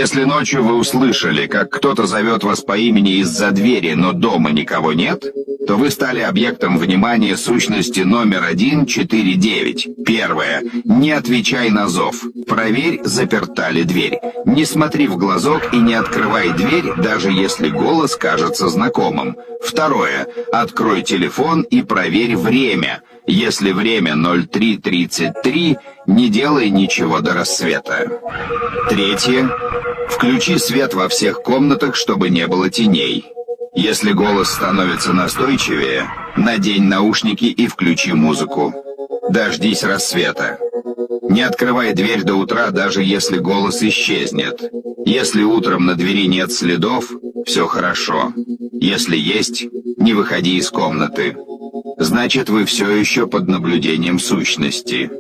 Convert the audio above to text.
Если ночью вы услышали, как кто-то зовет вас по имени из-за двери, но дома никого нет, то вы стали объектом внимания сущности номер 149. Первое. Не отвечай на зов. Проверь, заперта ли дверь. Не смотри в глазок и не открывай дверь, даже если голос кажется знакомым. Второе. Открой телефон и проверь время. Если время 03:33, не делай ничего до рассвета. Третье. Включи свет во всех комнатах, чтобы не было теней. Если голос становится настойчивее, надень наушники и включи музыку. Дождись рассвета. Не открывай дверь до утра, даже если голос исчезнет. Если утром на двери нет следов, все хорошо. Если есть, не выходи из комнаты. Значит, вы все еще под наблюдением сущности.